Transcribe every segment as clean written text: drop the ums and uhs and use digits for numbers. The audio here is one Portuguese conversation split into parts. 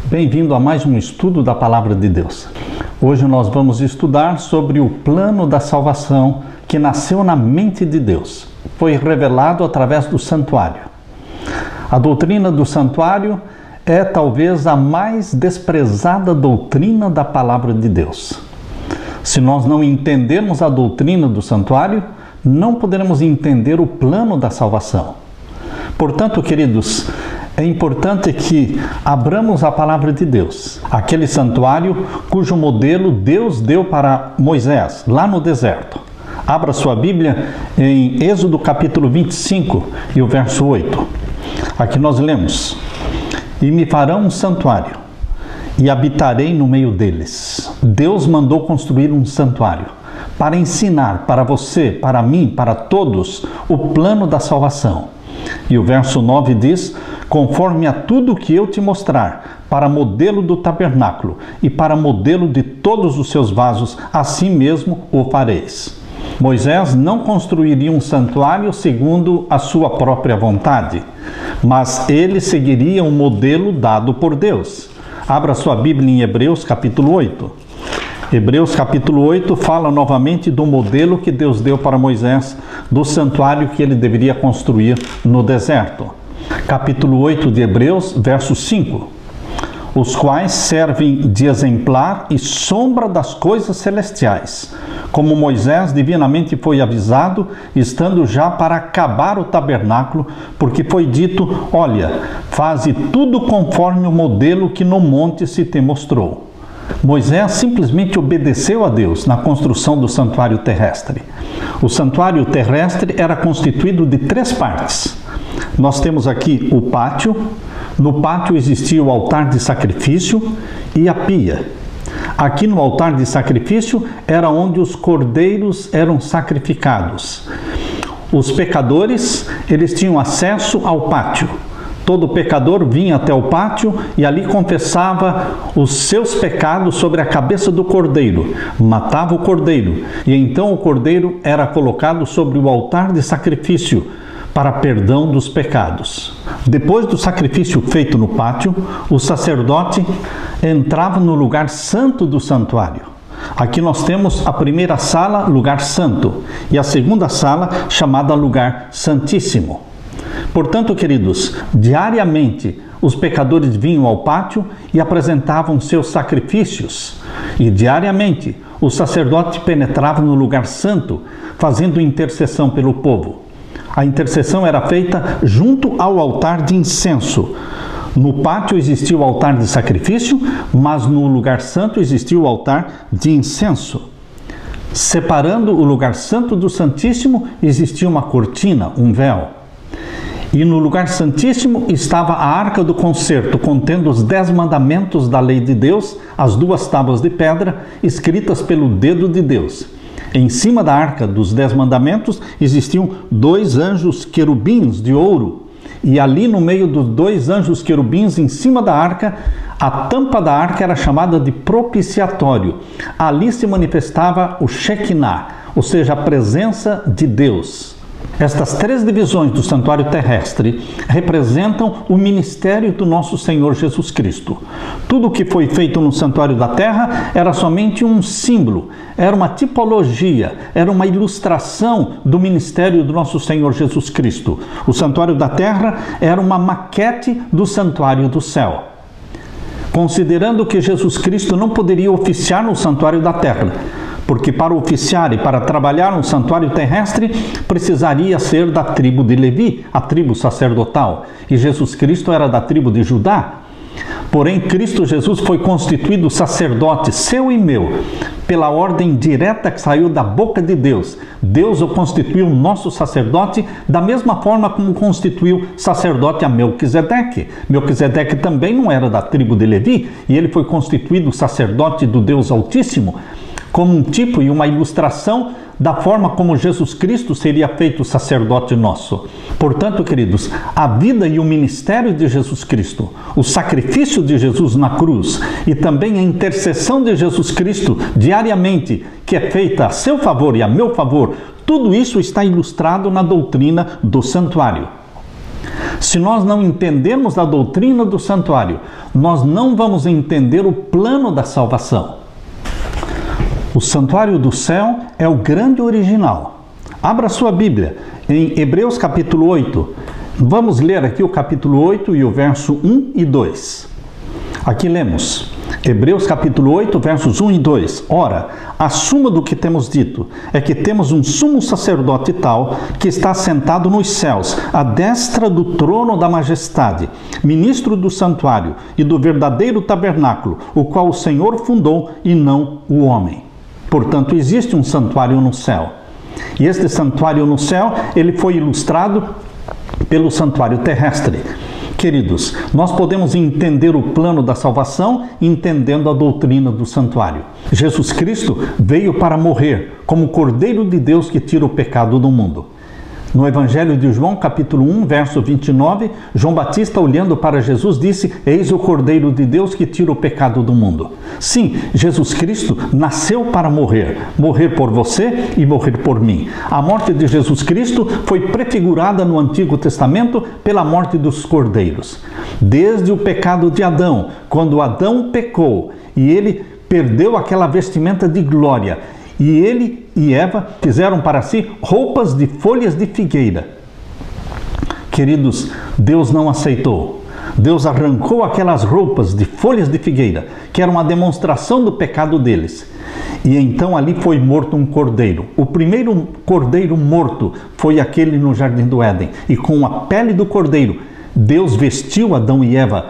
Bem-vindo a mais um estudo da Palavra de Deus. Hoje nós vamos estudar sobre o plano da salvação que nasceu na mente de Deus. Foi revelado através do santuário. A doutrina do santuário é talvez a mais desprezada doutrina da Palavra de Deus. Se nós não entendermos a doutrina do santuário, não poderemos entender o plano da salvação. Portanto, queridos, é importante que abramos a palavra de Deus, aquele santuário cujo modelo Deus deu para Moisés, lá no deserto. Abra sua Bíblia em Êxodo capítulo 25 e o verso 8. Aqui nós lemos: "E me farão um santuário, e habitarei no meio deles." Deus mandou construir um santuário para ensinar para você, para mim, para todos, o plano da salvação. E o verso 9 diz: "Conforme a tudo que eu te mostrar, para modelo do tabernáculo e para modelo de todos os seus vasos, assim mesmo o fareis." Moisés não construiria um santuário segundo a sua própria vontade, mas ele seguiria um modelo dado por Deus. Abra sua Bíblia em Hebreus capítulo 8. Hebreus capítulo 8 fala novamente do modelo que Deus deu para Moisés, do santuário que ele deveria construir no deserto. Capítulo 8 de Hebreus, verso 5. "Os quais servem de exemplar e sombra das coisas celestiais, como Moisés divinamente foi avisado, estando já para acabar o tabernáculo, porque foi dito: olha, faze tudo conforme o modelo que no monte se te mostrou." Moisés simplesmente obedeceu a Deus na construção do santuário terrestre. O santuário terrestre era constituído de 3 partes. Nós temos aqui o pátio. No pátio existia o altar de sacrifício e a pia. Aqui no altar de sacrifício era onde os cordeiros eram sacrificados. Os pecadores, eles tinham acesso ao pátio. Todo pecador vinha até o pátio e ali confessava os seus pecados sobre a cabeça do cordeiro, matava o cordeiro, e então o cordeiro era colocado sobre o altar de sacrifício para perdão dos pecados. Depois do sacrifício feito no pátio, o sacerdote entrava no lugar santo do santuário. Aqui nós temos a primeira sala, lugar santo, e a segunda sala, chamada lugar santíssimo. Portanto, queridos, diariamente os pecadores vinham ao pátio e apresentavam seus sacrifícios. E diariamente o sacerdote penetrava no lugar santo, fazendo intercessão pelo povo. A intercessão era feita junto ao altar de incenso. No pátio existia o altar de sacrifício, mas no lugar santo existia o altar de incenso. Separando o lugar santo do santíssimo existia uma cortina, um véu. E no lugar santíssimo estava a arca do concerto, contendo os 10 mandamentos da lei de Deus, as 2 tábuas de pedra, escritas pelo dedo de Deus. Em cima da arca dos 10 mandamentos existiam 2 anjos querubins de ouro. E ali no meio dos 2 anjos querubins, em cima da arca, a tampa da arca era chamada de propiciatório. Ali se manifestava o Shekinah, ou seja, a presença de Deus. Estas 3 divisões do santuário terrestre representam o ministério do nosso Senhor Jesus Cristo. Tudo o que foi feito no santuário da terra era somente um símbolo, era uma tipologia, era uma ilustração do ministério do nosso Senhor Jesus Cristo. O santuário da terra era uma maquete do santuário do céu. Considerando que Jesus Cristo não poderia oficiar no santuário da terra, porque para oficiar e para trabalhar no santuário terrestre precisaria ser da tribo de Levi, a tribo sacerdotal, e Jesus Cristo era da tribo de Judá. Porém, Cristo Jesus foi constituído sacerdote seu e meu, pela ordem direta que saiu da boca de Deus. Deus o constituiu nosso sacerdote da mesma forma como constituiu sacerdote a Melquisedeque. Melquisedeque também não era da tribo de Levi, e ele foi constituído sacerdote do Deus Altíssimo, como um tipo e uma ilustração da forma como Jesus Cristo seria feito sacerdote nosso. Portanto, queridos, a vida e o ministério de Jesus Cristo, o sacrifício de Jesus na cruz e também a intercessão de Jesus Cristo diariamente, que é feita a seu favor e a meu favor, tudo isso está ilustrado na doutrina do santuário. Se nós não entendermos a doutrina do santuário, nós não vamos entender o plano da salvação. O santuário do céu é o grande original. Abra sua Bíblia em Hebreus capítulo 8. Vamos ler aqui o capítulo 8 e o verso 1 e 2. Aqui lemos. Hebreus capítulo 8, versos 1 e 2. Ora, a suma do que temos dito é que temos um sumo sacerdote tal que está sentado nos céus, à destra do trono da majestade, ministro do santuário e do verdadeiro tabernáculo, o qual o Senhor fundou e não o homem. Portanto, existe um santuário no céu. E este santuário no céu, ele foi ilustrado pelo santuário terrestre. Queridos, nós podemos entender o plano da salvação entendendo a doutrina do santuário. Jesus Cristo veio para morrer como o Cordeiro de Deus que tira o pecado do mundo. No Evangelho de João, capítulo 1, verso 29, João Batista, olhando para Jesus, disse: Eis o Cordeiro de Deus que tira o pecado do mundo. Sim, Jesus Cristo nasceu para morrer por você e morrer por mim. A morte de Jesus Cristo foi prefigurada no Antigo Testamento pela morte dos cordeiros. Desde o pecado de Adão, quando Adão pecou e ele perdeu aquela vestimenta de glória, e ele e Eva fizeram para si roupas de folhas de figueira. Queridos, Deus não aceitou. Deus arrancou aquelas roupas de folhas de figueira, que era uma demonstração do pecado deles. E então ali foi morto um cordeiro. O primeiro cordeiro morto foi aquele no Jardim do Éden. E com a pele do cordeiro, Deus vestiu Adão e Eva,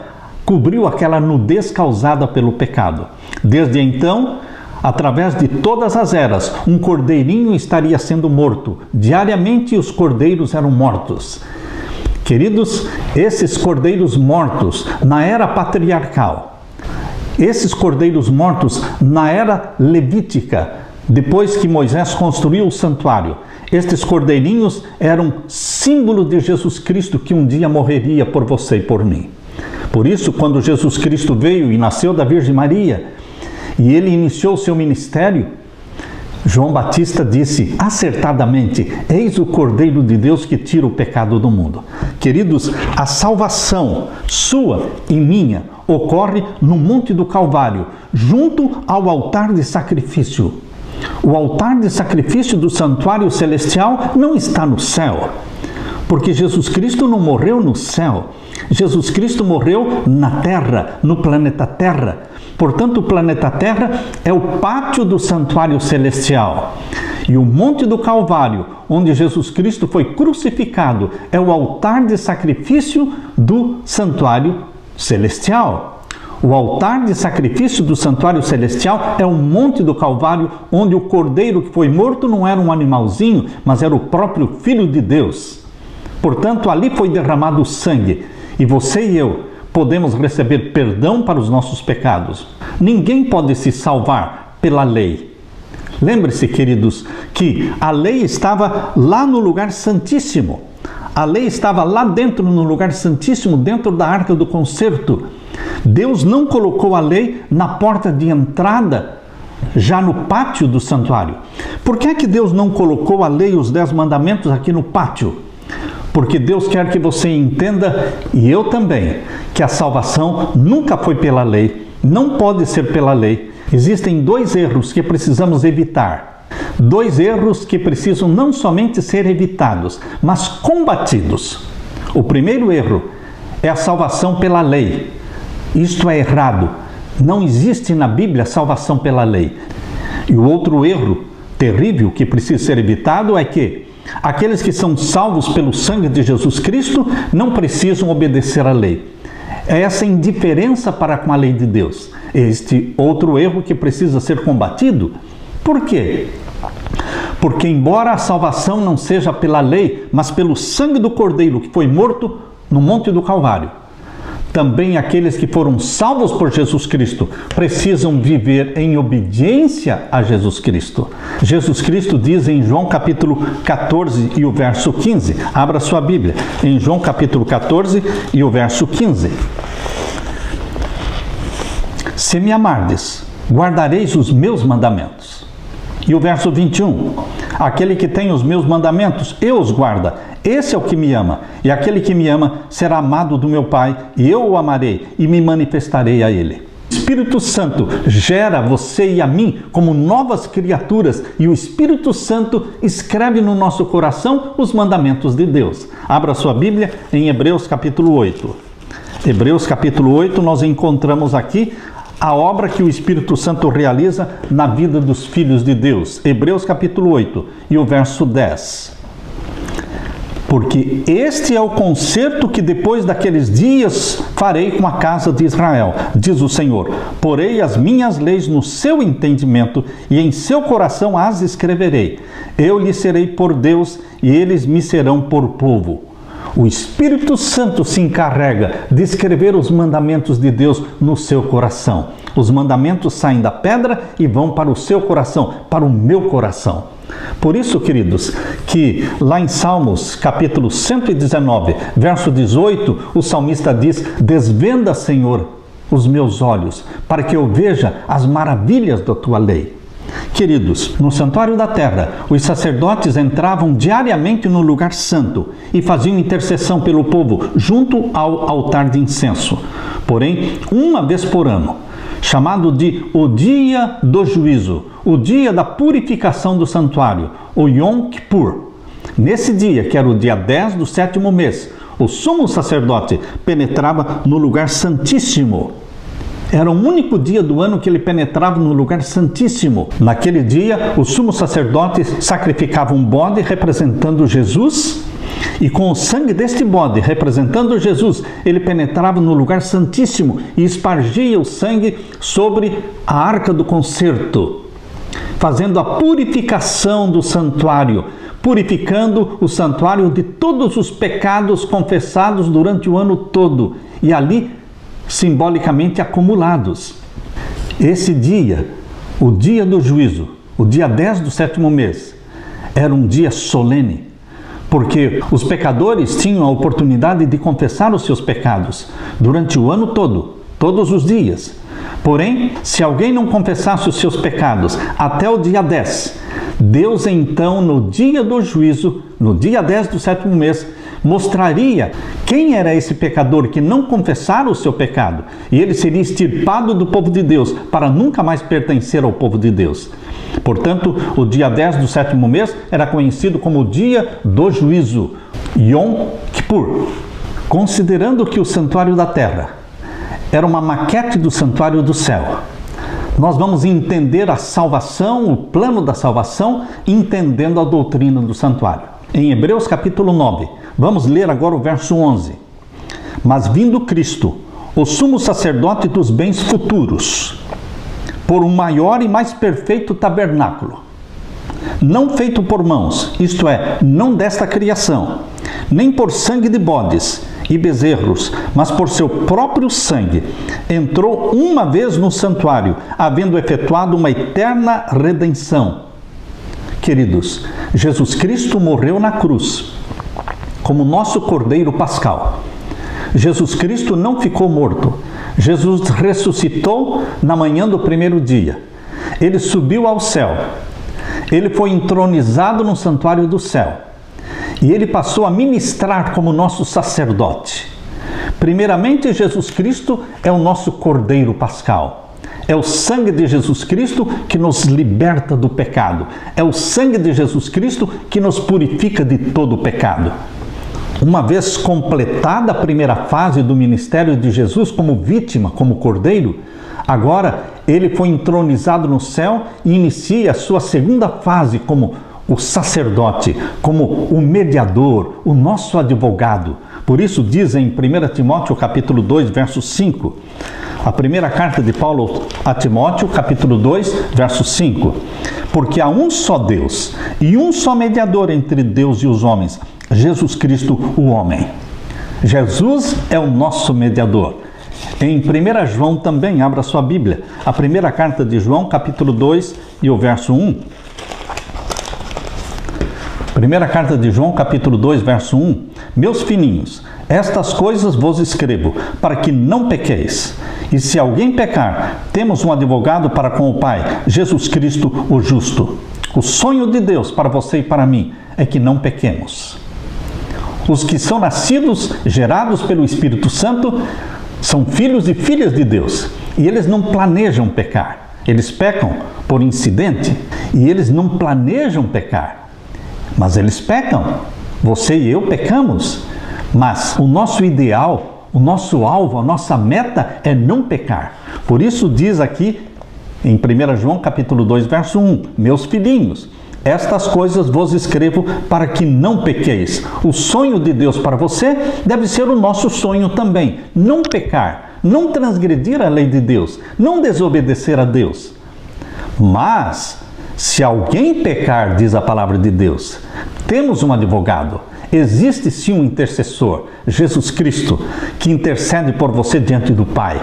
cobriu aquela nudez causada pelo pecado. Desde então, através de todas as eras, um cordeirinho estaria sendo morto. Diariamente os cordeiros eram mortos. Queridos, esses cordeiros mortos na era patriarcal, esses cordeiros mortos na era levítica, depois que Moisés construiu o santuário, estes cordeirinhos eram símbolo de Jesus Cristo que um dia morreria por você e por mim. Por isso, quando Jesus Cristo veio e nasceu da Virgem Maria, e ele iniciou seu ministério, João Batista disse acertadamente: Eis o Cordeiro de Deus que tira o pecado do mundo. Queridos, a salvação sua e minha ocorre no Monte do Calvário, junto ao altar de sacrifício. O altar de sacrifício do santuário celestial não está no céu, porque Jesus Cristo não morreu no céu. Jesus Cristo morreu na terra, no planeta Terra. Portanto, o planeta Terra é o pátio do santuário celestial. E o Monte do Calvário, onde Jesus Cristo foi crucificado, é o altar de sacrifício do santuário celestial. O altar de sacrifício do santuário celestial é o Monte do Calvário, onde o cordeiro que foi morto não era um animalzinho, mas era o próprio Filho de Deus. Portanto, ali foi derramado o sangue. E você e eu podemos receber perdão para os nossos pecados. Ninguém pode se salvar pela lei. Lembre-se, queridos, que a lei estava lá no lugar santíssimo. A lei estava lá dentro, no lugar santíssimo, dentro da arca do concerto. Deus não colocou a lei na porta de entrada, já no pátio do santuário. Por que é que Deus não colocou a lei e os 10 mandamentos aqui no pátio? Porque Deus quer que você entenda, e eu também, que a salvação nunca foi pela lei, não pode ser pela lei. Existem 2 erros que precisamos evitar. 2 erros que precisam não somente ser evitados, mas combatidos. O primeiro erro é a salvação pela lei. Isto é errado. Não existe na Bíblia salvação pela lei. E o outro erro terrível que precisa ser evitado é que aqueles que são salvos pelo sangue de Jesus Cristo não precisam obedecer à lei. É essa indiferença para com a lei de Deus. Este outro erro que precisa ser combatido. Por quê? Porque embora a salvação não seja pela lei, mas pelo sangue do Cordeiro que foi morto no Monte do Calvário, também aqueles que foram salvos por Jesus Cristo precisam viver em obediência a Jesus Cristo. Jesus Cristo diz em João capítulo 14 e o verso 15. Abra sua Bíblia. Em João capítulo 14 e o verso 15. Se me amardes, guardareis os meus mandamentos. E o verso 21. Aquele que tem os meus mandamentos, eu os guarda. Esse é o que me ama, e aquele que me ama será amado do meu Pai, e eu o amarei e me manifestarei a ele. O Espírito Santo gera você e a mim como novas criaturas, e o Espírito Santo escreve no nosso coração os mandamentos de Deus. Abra sua Bíblia em Hebreus capítulo 8. Hebreus capítulo 8, nós encontramos aqui a obra que o Espírito Santo realiza na vida dos filhos de Deus. Hebreus capítulo 8 e o verso 10. Porque este é o concerto que depois daqueles dias farei com a casa de Israel, diz o Senhor. Porei as minhas leis no seu entendimento e em seu coração as escreverei. Eu lhes serei por Deus e eles me serão por povo. O Espírito Santo se encarrega de escrever os mandamentos de Deus no seu coração. Os mandamentos saem da pedra e vão para o seu coração, para o meu coração. Por isso, queridos, que lá em Salmos, capítulo 119, verso 18, o salmista diz: desvenda, Senhor, os meus olhos, para que eu veja as maravilhas da tua lei. Queridos, no santuário da terra, os sacerdotes entravam diariamente no lugar santo e faziam intercessão pelo povo junto ao altar de incenso. Porém, uma vez por ano, chamado de o dia do juízo, o dia da purificação do santuário, o Yom Kippur. Nesse dia, que era o dia 10 do 7º mês, o sumo sacerdote penetrava no lugar santíssimo. Era o único dia do ano que ele penetrava no lugar santíssimo. Naquele dia, o sumo sacerdote sacrificava um bode representando Jesus, e com o sangue deste bode, representando Jesus, ele penetrava no lugar santíssimo e espargia o sangue sobre a arca do concerto, fazendo a purificação do santuário, purificando o santuário de todos os pecados confessados durante o ano todo e ali simbolicamente acumulados. Esse dia, o dia do juízo, o dia 10 do 7º mês, era um dia solene, porque os pecadores tinham a oportunidade de confessar os seus pecados durante o ano todo, todos os dias. Porém, se alguém não confessasse os seus pecados até o dia 10, Deus então, no dia do juízo, no dia 10 do 7º mês, mostraria quem era esse pecador que não confessara o seu pecado, e ele seria extirpado do povo de Deus para nunca mais pertencer ao povo de Deus. Portanto, o dia 10 do 7º mês era conhecido como o dia do juízo, Yom Kippur. Considerando que o santuário da terra era uma maquete do santuário do céu, nós vamos entender a salvação, o plano da salvação, entendendo a doutrina do santuário. Em Hebreus capítulo 9, vamos ler agora o verso 11. Mas vindo Cristo, o sumo sacerdote dos bens futuros, por um maior e mais perfeito tabernáculo, não feito por mãos, isto é, não desta criação, nem por sangue de bodes e bezerros, mas por seu próprio sangue, entrou uma vez no santuário, havendo efetuado uma eterna redenção. Queridos, Jesus Cristo morreu na cruz como nosso Cordeiro Pascal. Jesus Cristo não ficou morto. Jesus ressuscitou na manhã do primeiro dia. Ele subiu ao céu. Ele foi entronizado no santuário do céu. E ele passou a ministrar como nosso sacerdote. Primeiramente, Jesus Cristo é o nosso Cordeiro Pascal. É o sangue de Jesus Cristo que nos liberta do pecado. É o sangue de Jesus Cristo que nos purifica de todo o pecado. Uma vez completada a primeira fase do ministério de Jesus como vítima, como cordeiro, agora ele foi entronizado no céu e inicia a sua segunda fase como o sacerdote, como o mediador, o nosso advogado. Por isso diz em 1 Timóteo capítulo 2, verso 5, a primeira carta de Paulo a Timóteo, capítulo 2, verso 5. Porque há um só Deus e um só mediador entre Deus e os homens, Jesus Cristo, o homem. Jesus é o nosso mediador. Em 1 João também, abra sua Bíblia, a primeira carta de João, capítulo 2 e o verso 1. Primeira carta de João, capítulo 2, verso 1. Meus filhinhos, estas coisas vos escrevo, para que não pequeis. E se alguém pecar, temos um advogado para com o Pai, Jesus Cristo, o justo. O sonho de Deus para você e para mim é que não pequemos. Os que são nascidos, gerados pelo Espírito Santo, são filhos e filhas de Deus. E eles não planejam pecar. Eles pecam por incidente e eles não planejam pecar. Mas eles pecam. Você e eu pecamos. Mas o nosso ideal, o nosso alvo, a nossa meta é não pecar. Por isso diz aqui em 1 João capítulo 2, verso 1, meus filhinhos, estas coisas vos escrevo para que não pequeis. O sonho de Deus para você deve ser o nosso sonho também. Não pecar, não transgredir a lei de Deus, não desobedecer a Deus. Mas, se alguém pecar, diz a palavra de Deus, temos um advogado. Existe sim um intercessor, Jesus Cristo, que intercede por você diante do Pai.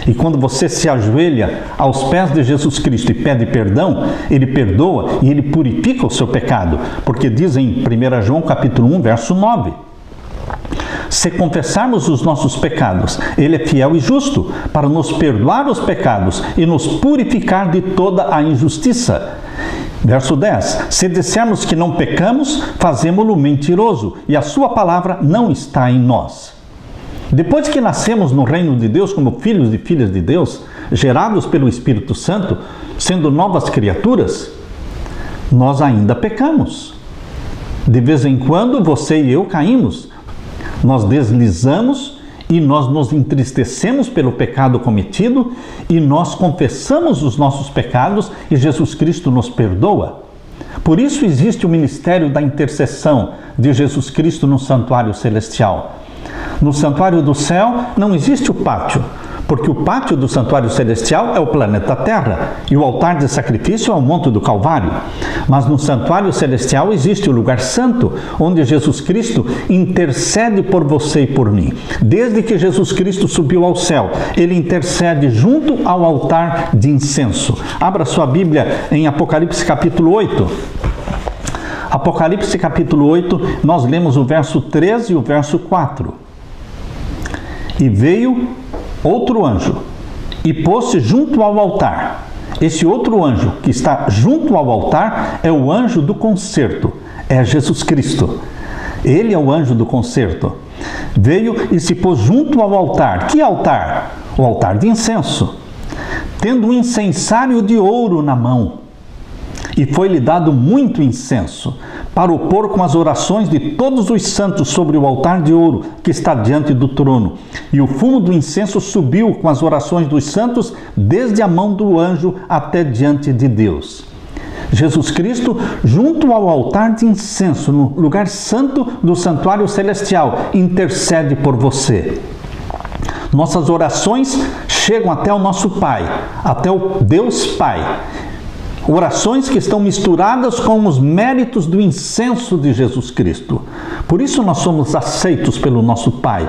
E quando você se ajoelha aos pés de Jesus Cristo e pede perdão, Ele perdoa e Ele purifica o seu pecado. Porque diz em 1 João capítulo 1, verso 9, se confessarmos os nossos pecados, Ele é fiel e justo para nos perdoar os pecados e nos purificar de toda a injustiça. Verso 10, se dissermos que não pecamos, fazemo-lo mentiroso e a sua palavra não está em nós. Depois que nascemos no reino de Deus como filhos e filhas de Deus, gerados pelo Espírito Santo, sendo novas criaturas, nós ainda pecamos. De vez em quando você e eu caímos, nós deslizamos e nós nos entristecemos pelo pecado cometido e nós confessamos os nossos pecados e Jesus Cristo nos perdoa. Por isso existe o ministério da intercessão de Jesus Cristo no santuário celestial. No santuário do céu não existe o pátio, porque o pátio do santuário celestial é o planeta Terra e o altar de sacrifício é o Monte do Calvário. Mas no santuário celestial existe o lugar santo, onde Jesus Cristo intercede por você e por mim. Desde que Jesus Cristo subiu ao céu, Ele intercede junto ao altar de incenso. Abra sua Bíblia em Apocalipse capítulo 8. Apocalipse capítulo 8, nós lemos o verso 13 e o verso 4. E veio outro anjo e pôs-se junto ao altar. Esse outro anjo que está junto ao altar é o anjo do concerto, é Jesus Cristo. Ele é o anjo do concerto. Veio e se pôs junto ao altar. Que altar? O altar de incenso. Tendo um incensário de ouro na mão. E foi-lhe dado muito incenso, para o pôr com as orações de todos os santos sobre o altar de ouro que está diante do trono. E o fumo do incenso subiu com as orações dos santos, desde a mão do anjo até diante de Deus. Jesus Cristo, junto ao altar de incenso, no lugar santo do santuário celestial, intercede por você. Nossas orações chegam até o nosso Pai, até o Deus Pai. Orações que estão misturadas com os méritos do incenso de Jesus Cristo. Por isso nós somos aceitos pelo nosso Pai,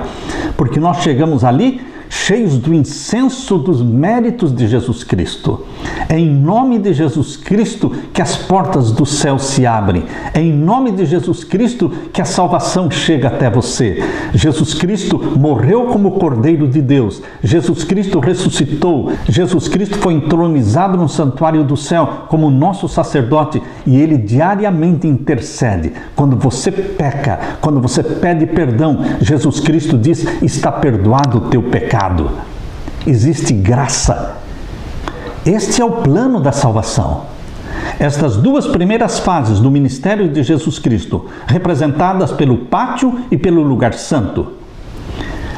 porque nós chegamos ali cheios do incenso dos méritos de Jesus Cristo. É em nome de Jesus Cristo que as portas do céu se abrem. É em nome de Jesus Cristo que a salvação chega até você. Jesus Cristo morreu como Cordeiro de Deus. Jesus Cristo ressuscitou. Jesus Cristo foi entronizado no santuário do céu como nosso sacerdote e Ele diariamente intercede. Quando você peca, quando você pede perdão, Jesus Cristo diz, está perdoado o teu pecado. Existe graça. Este é o plano da salvação. Estas duas primeiras fases do ministério de Jesus Cristo, representadas pelo pátio e pelo lugar santo,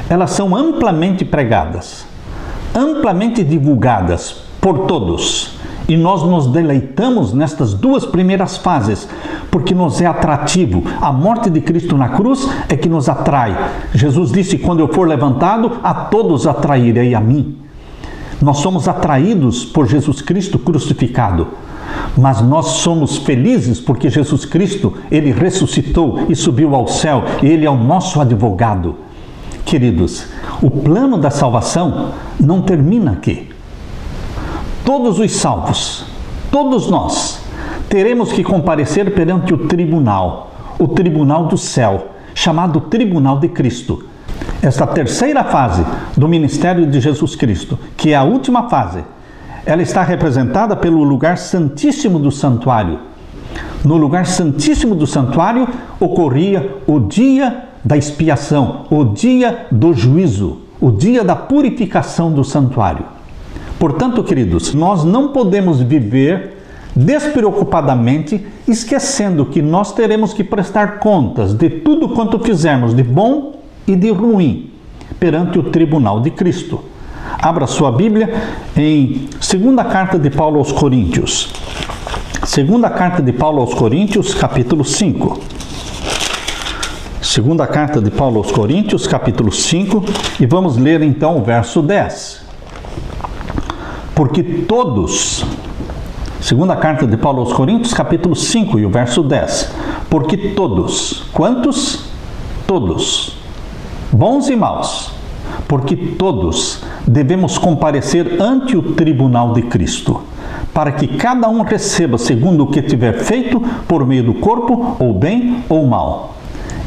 elas são amplamente pregadas, amplamente divulgadas por todos. E nós nos deleitamos nestas duas primeiras fases, porque nos é atrativo. A morte de Cristo na cruz é que nos atrai. Jesus disse, quando eu for levantado, a todos atrairei a mim. Nós somos atraídos por Jesus Cristo crucificado. Mas nós somos felizes porque Jesus Cristo, Ele ressuscitou e subiu ao céu. E Ele é o nosso advogado. Queridos, o plano da salvação não termina aqui. Todos os salvos, todos nós, teremos que comparecer perante o tribunal do céu, chamado Tribunal de Cristo. Esta terceira fase do ministério de Jesus Cristo, que é a última fase, ela está representada pelo lugar santíssimo do santuário. No lugar santíssimo do santuário ocorria o dia da expiação, o dia do juízo, o dia da purificação do santuário. Portanto, queridos, nós não podemos viver despreocupadamente, esquecendo que nós teremos que prestar contas de tudo quanto fizermos de bom e de ruim perante o tribunal de Cristo. Abra sua Bíblia em 2ª carta de Paulo aos Coríntios. 2ª carta de Paulo aos Coríntios, capítulo 5. 2ª carta de Paulo aos Coríntios, capítulo 5, e vamos ler então o verso 10. Porque todos, 2ª carta de Paulo aos Coríntios, capítulo 5 e o verso 10. Porque todos, quantos? Todos, bons e maus, porque todos devemos comparecer ante o tribunal de Cristo, para que cada um receba segundo o que tiver feito por meio do corpo, ou bem ou mal.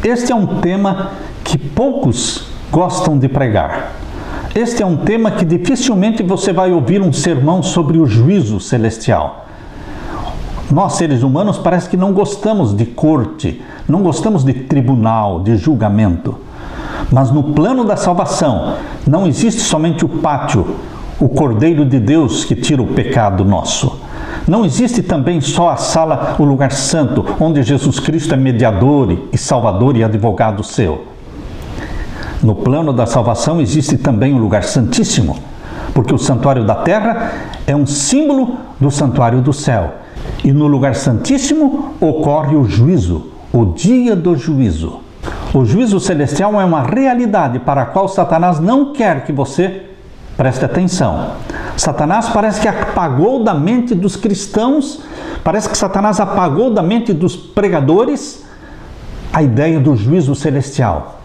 Este é um tema que poucos gostam de pregar. Este é um tema que dificilmente você vai ouvir um sermão sobre o juízo celestial. Nós, seres humanos, parece que não gostamos de corte, não gostamos de tribunal, de julgamento. Mas no plano da salvação, não existe somente o pátio, o Cordeiro de Deus que tira o pecado nosso. Não existe também só a sala, o lugar santo, onde Jesus Cristo é mediador e salvador e advogado seu. No plano da salvação existe também o lugar santíssimo, porque o santuário da terra é um símbolo do santuário do céu. E no lugar santíssimo ocorre o juízo, o dia do juízo. O juízo celestial é uma realidade para a qual Satanás não quer que você preste atenção. Satanás parece que apagou da mente dos cristãos, parece que Satanás apagou da mente dos pregadores a ideia do juízo celestial.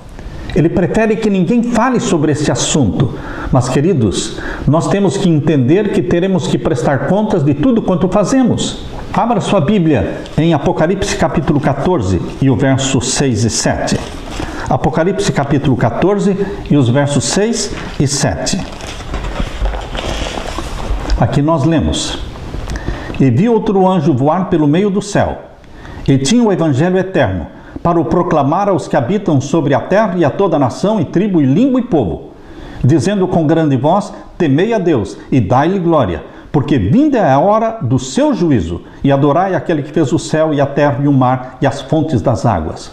Ele prefere que ninguém fale sobre esse assunto. Mas, queridos, nós temos que entender que teremos que prestar contas de tudo quanto fazemos. Abra sua Bíblia em Apocalipse capítulo 14 e o verso 6 e 7. Apocalipse capítulo 14 e os versos 6 e 7. Aqui nós lemos: E vi outro anjo voar pelo meio do céu, e tinha o evangelho eterno, para o proclamar aos que habitam sobre a terra e a toda nação, e tribo, e língua, e povo, dizendo com grande voz: Temei a Deus, e dai-lhe glória, porque vinda é a hora do seu juízo, e adorai aquele que fez o céu, e a terra, e o mar, e as fontes das águas.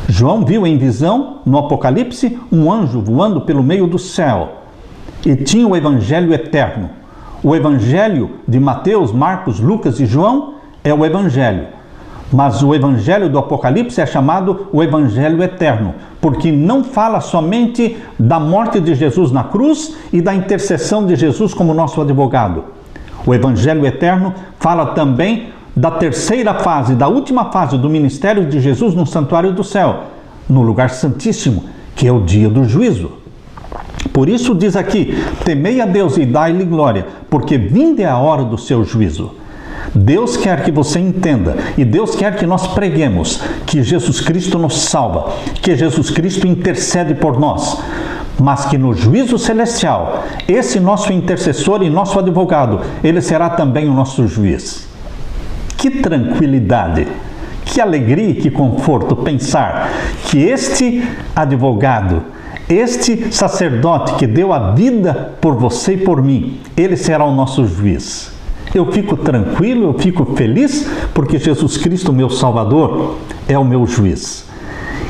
João viu em visão, no Apocalipse, um anjo voando pelo meio do céu, e tinha o evangelho eterno. O evangelho de Mateus, Marcos, Lucas e João é o evangelho. Mas o evangelho do Apocalipse é chamado o evangelho eterno, porque não fala somente da morte de Jesus na cruz e da intercessão de Jesus como nosso advogado. O evangelho eterno fala também da terceira fase, da última fase do ministério de Jesus no santuário do céu, no lugar santíssimo, que é o dia do juízo. Por isso diz aqui: temei a Deus e dai-lhe glória, porque vinda é a hora do seu juízo. Deus quer que você entenda, e Deus quer que nós preguemos que Jesus Cristo nos salva, que Jesus Cristo intercede por nós, mas que no juízo celestial, esse nosso intercessor e nosso advogado, ele será também o nosso juiz. Que tranquilidade, que alegria e que conforto pensar que este advogado, este sacerdote que deu a vida por você e por mim, ele será o nosso juiz. Eu fico tranquilo, eu fico feliz, porque Jesus Cristo, meu Salvador, é o meu juiz.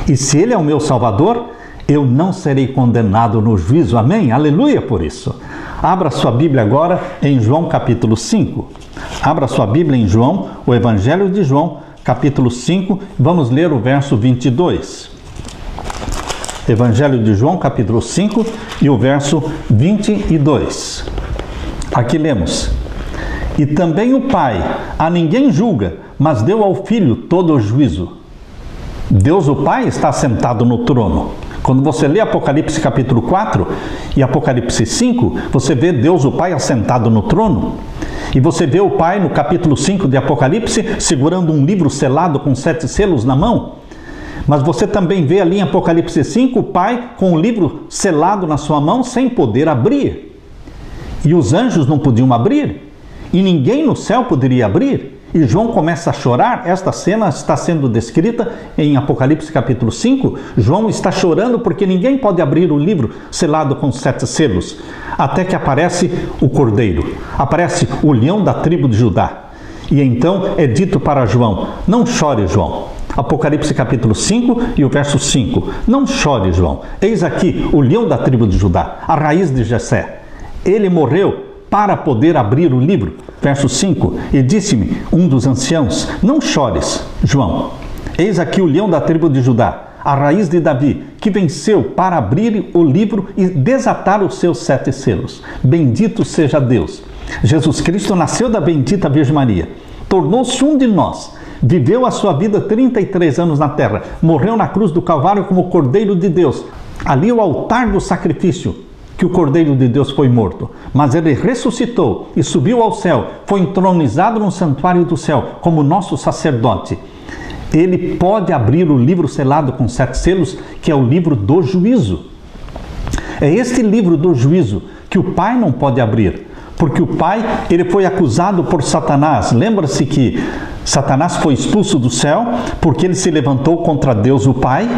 E se Ele é o meu Salvador, eu não serei condenado no juízo. Amém? Aleluia por isso. Abra sua Bíblia agora em João capítulo 5. Abra sua Bíblia em João, o Evangelho de João, capítulo 5. Vamos ler o verso 22. Evangelho de João, capítulo 5 e o verso 22. Aqui lemos: E também o Pai a ninguém julga, mas deu ao Filho todo o juízo. Deus o Pai está sentado no trono. Quando você lê Apocalipse capítulo 4 e Apocalipse 5, você vê Deus o Pai assentado no trono. E você vê o Pai no capítulo 5 de Apocalipse segurando um livro selado com 7 selos na mão. Mas você também vê ali em Apocalipse 5 o Pai com o livro selado na sua mão sem poder abrir. E os anjos não podiam abrir. E ninguém no céu poderia abrir. e João começa a chorar. Esta cena está sendo descrita em Apocalipse capítulo 5. João está chorando porque ninguém pode abrir o livro selado com 7 selos, até que aparece o Cordeiro, aparece o leão da tribo de Judá. E então é dito para João: não chore, João. Apocalipse capítulo 5 e o verso 5. Não chore, João. Eis aqui o leão da tribo de Judá, a raiz de Jessé. Ele morreu para poder abrir o livro. Verso 5. E disse-me um dos anciãos: não chores, João. Eis aqui o leão da tribo de Judá, a raiz de Davi, que venceu para abrir o livro e desatar os seus 7 selos. Bendito seja Deus. Jesus Cristo nasceu da bendita Virgem Maria, tornou-se um de nós, viveu a sua vida 33 anos na terra, morreu na cruz do Calvário como Cordeiro de Deus. Ali o altar do sacrifício que o Cordeiro de Deus foi morto, mas ele ressuscitou e subiu ao céu, foi entronizado no santuário do céu como nosso sacerdote. Ele pode abrir o livro selado com 7 selos, que é o livro do juízo. É este livro do juízo que o Pai não pode abrir, porque o Pai, ele foi acusado por Satanás. Lembra-se que Satanás foi expulso do céu porque ele se levantou contra Deus o Pai.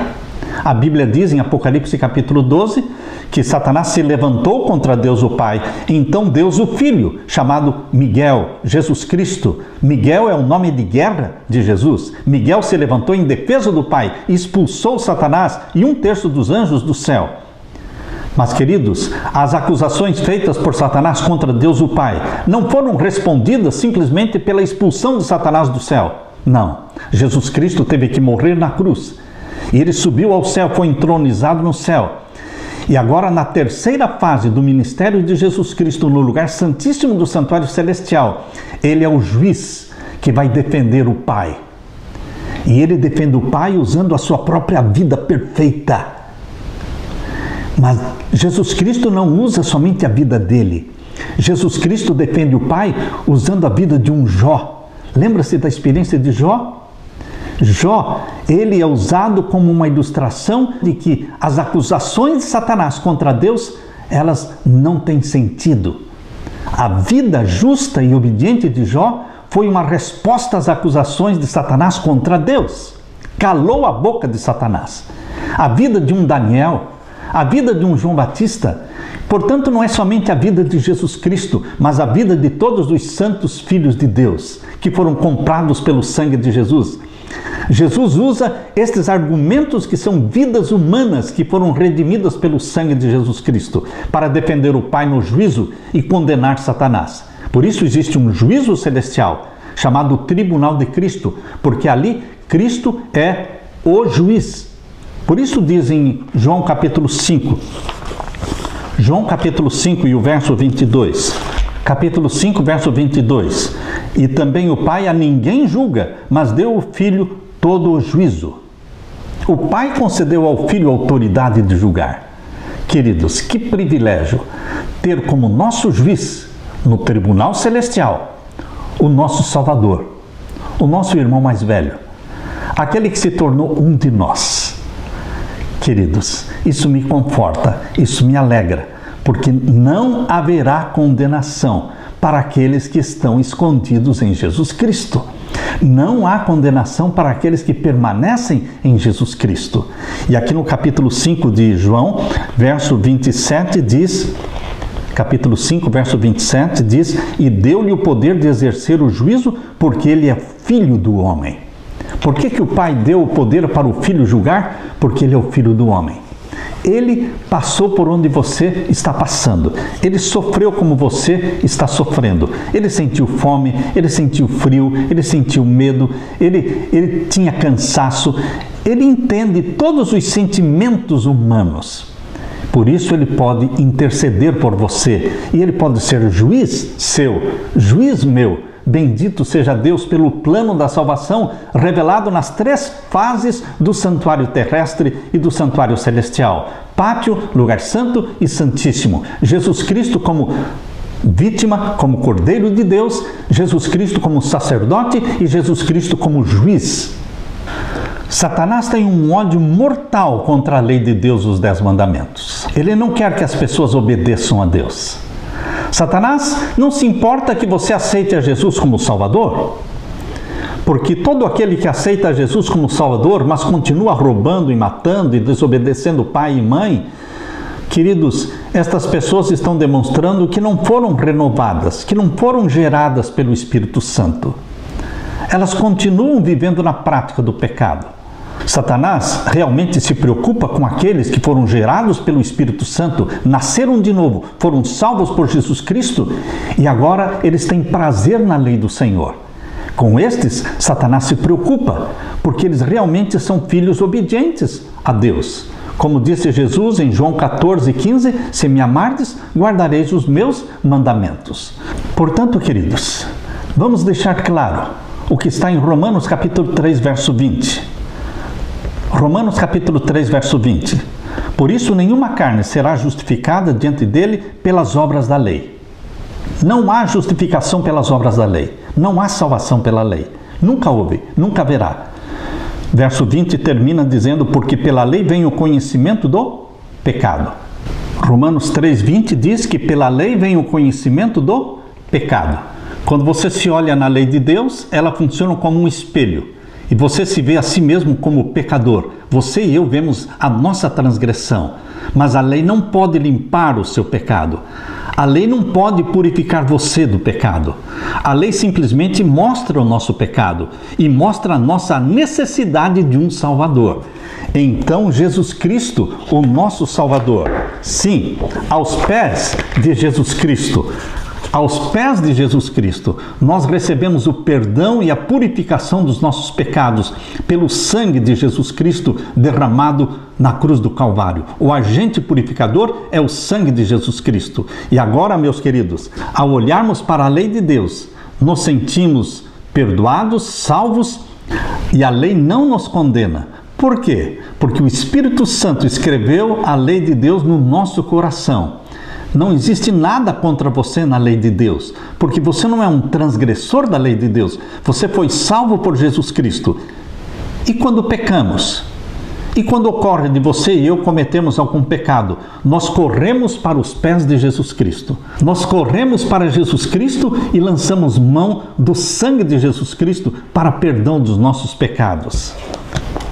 A Bíblia diz em Apocalipse capítulo 12 que Satanás se levantou contra Deus o Pai. Então Deus o Filho, chamado Miguel, Jesus Cristo. Miguel é o nome de guerra de Jesus. Miguel se levantou em defesa do Pai e expulsou Satanás e 1/3 dos anjos do céu. Mas, queridos, as acusações feitas por Satanás contra Deus o Pai não foram respondidas simplesmente pela expulsão de Satanás do céu. Não. Jesus Cristo teve que morrer na cruz. E ele subiu ao céu, foi entronizado no céu. E agora, na terceira fase do ministério de Jesus Cristo, no lugar santíssimo do santuário celestial, ele é o juiz que vai defender o Pai. E ele defende o Pai usando a sua própria vida perfeita. Mas Jesus Cristo não usa somente a vida dele. Jesus Cristo defende o Pai usando a vida de um Jó. Lembra-se da experiência de Jó? Jó, ele é usado como uma ilustração de que as acusações de Satanás contra Deus, elas não têm sentido. A vida justa e obediente de Jó foi uma resposta às acusações de Satanás contra Deus. Calou a boca de Satanás. A vida de um Daniel, a vida de um João Batista, portanto, não é somente a vida de Jesus Cristo, mas a vida de todos os santos filhos de Deus, que foram comprados pelo sangue de Jesus. Jesus usa estes argumentos que são vidas humanas que foram redimidas pelo sangue de Jesus Cristo para defender o Pai no juízo e condenar Satanás. Por isso existe um juízo celestial chamado Tribunal de Cristo, porque ali Cristo é o juiz. Por isso diz em João capítulo 5, João capítulo 5 e o verso 22, capítulo 5, verso 22, e também o Pai a ninguém julga, mas deu ao Filho todo o juízo. O Pai concedeu ao Filho a autoridade de julgar. Queridos, que privilégio ter como nosso juiz no tribunal celestial o nosso Salvador, o nosso irmão mais velho, aquele que se tornou um de nós. Queridos, isso me conforta, isso me alegra, porque não haverá condenação para aqueles que estão escondidos em Jesus Cristo. Não há condenação para aqueles que permanecem em Jesus Cristo. E aqui no capítulo 5 de João, verso 27 diz, capítulo 5, verso 27 diz, e deu-lhe o poder de exercer o juízo, porque ele é filho do homem. Por que o Pai deu o poder para o Filho julgar? Porque ele é o filho do homem. Ele passou por onde você está passando. Ele sofreu como você está sofrendo. Ele sentiu fome, ele sentiu frio, ele sentiu medo, ele tinha cansaço. Ele entende todos os sentimentos humanos. Por isso ele pode interceder por você. E ele pode ser juiz seu, juiz meu. Bendito seja Deus pelo plano da salvação revelado nas 3 fases do santuário terrestre e do santuário celestial. Pátio, lugar santo e santíssimo. Jesus Cristo como vítima, como Cordeiro de Deus, Jesus Cristo como sacerdote e Jesus Cristo como juiz. Satanás tem um ódio mortal contra a lei de Deus, os 10 mandamentos. Ele não quer que as pessoas obedeçam a Deus. Satanás não se importa que você aceite a Jesus como Salvador. Porque todo aquele que aceita Jesus como Salvador, mas continua roubando e matando e desobedecendo pai e mãe, queridos, estas pessoas estão demonstrando que não foram renovadas, que não foram geradas pelo Espírito Santo. Elas continuam vivendo na prática do pecado. Satanás realmente se preocupa com aqueles que foram gerados pelo Espírito Santo, nasceram de novo, foram salvos por Jesus Cristo e agora eles têm prazer na lei do Senhor. Com estes, Satanás se preocupa, porque eles realmente são filhos obedientes a Deus. Como disse Jesus em João 14:15, se me amardes, guardareis os meus mandamentos. Portanto, queridos, vamos deixar claro o que está em Romanos capítulo 3, verso 20. Romanos capítulo 3, verso 20. Por isso nenhuma carne será justificada diante dele pelas obras da lei. Não há justificação pelas obras da lei. Não há salvação pela lei. Nunca houve, nunca haverá. Verso 20 termina dizendo, porque pela lei vem o conhecimento do pecado. Romanos 3:20 diz que pela lei vem o conhecimento do pecado. Quando você se olha na lei de Deus, ela funciona como um espelho. E você se vê a si mesmo como pecador. Você e eu vemos a nossa transgressão. Mas a lei não pode limpar o seu pecado. A lei não pode purificar você do pecado. A lei simplesmente mostra o nosso pecado e mostra a nossa necessidade de um Salvador. Então, Jesus Cristo, o nosso Salvador, sim, aos pés de Jesus Cristo, nós recebemos o perdão e a purificação dos nossos pecados pelo sangue de Jesus Cristo derramado na cruz do Calvário. O agente purificador é o sangue de Jesus Cristo. E agora, meus queridos, ao olharmos para a lei de Deus, nos sentimos perdoados, salvos, e a lei não nos condena. Por quê? Porque o Espírito Santo escreveu a lei de Deus no nosso coração. Não existe nada contra você na lei de Deus, porque você não é um transgressor da lei de Deus. Você foi salvo por Jesus Cristo. E quando pecamos? E quando ocorre de você e eu cometemos algum pecado, nós corremos para os pés de Jesus Cristo. Nós corremos para Jesus Cristo e lançamos mão do sangue de Jesus Cristo para perdão dos nossos pecados.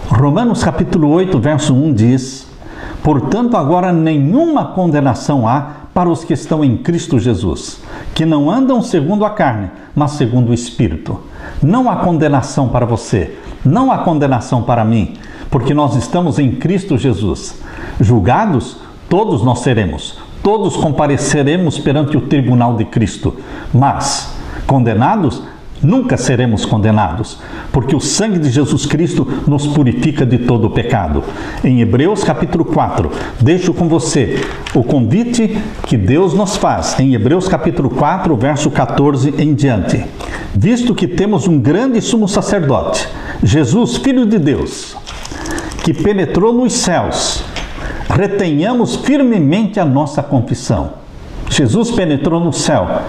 Romanos capítulo 8, verso 1 diz, portanto agora nenhuma condenação há para os que estão em Cristo Jesus, que não andam segundo a carne, mas segundo o Espírito. Não há condenação para você, não há condenação para mim, porque nós estamos em Cristo Jesus. Julgados, todos nós seremos, todos compareceremos perante o tribunal de Cristo, mas condenados, nunca seremos condenados, porque o sangue de Jesus Cristo nos purifica de todo o pecado. Em Hebreus capítulo 4, deixo com você o convite que Deus nos faz, em Hebreus capítulo 4, verso 14 em diante. Visto que temos um grande sumo sacerdote, Jesus, Filho de Deus, que penetrou nos céus, retenhamos firmemente a nossa confissão. Jesus penetrou no céu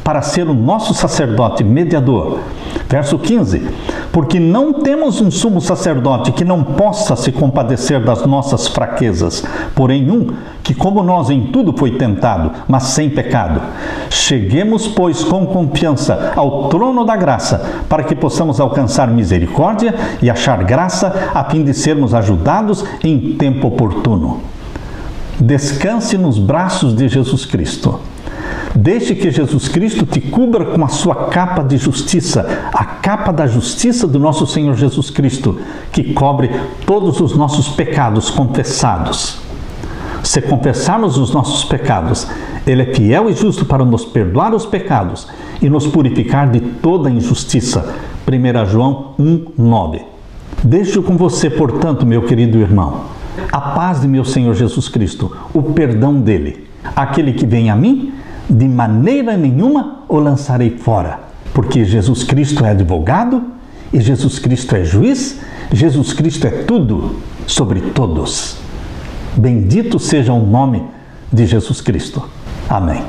para ser o nosso sacerdote mediador. Verso 15, porque não temos um sumo sacerdote que não possa se compadecer das nossas fraquezas, porém um que como nós em tudo foi tentado, mas sem pecado. Cheguemos, pois, com confiança ao trono da graça, para que possamos alcançar misericórdia e achar graça, a fim de sermos ajudados em tempo oportuno. Descanse nos braços de Jesus Cristo. Deixe que Jesus Cristo te cubra com a sua capa de justiça, a capa da justiça do nosso Senhor Jesus Cristo, que cobre todos os nossos pecados confessados. Se confessarmos os nossos pecados, Ele é fiel e justo para nos perdoar os pecados e nos purificar de toda injustiça. 1 João 1:9. Deixo com você, portanto, meu querido irmão, a paz de meu Senhor Jesus Cristo, o perdão dele. Aquele que vem a mim, de maneira nenhuma o lançarei fora, porque Jesus Cristo é advogado, e Jesus Cristo é juiz, Jesus Cristo é tudo sobre todos. Bendito seja o nome de Jesus Cristo. Amém.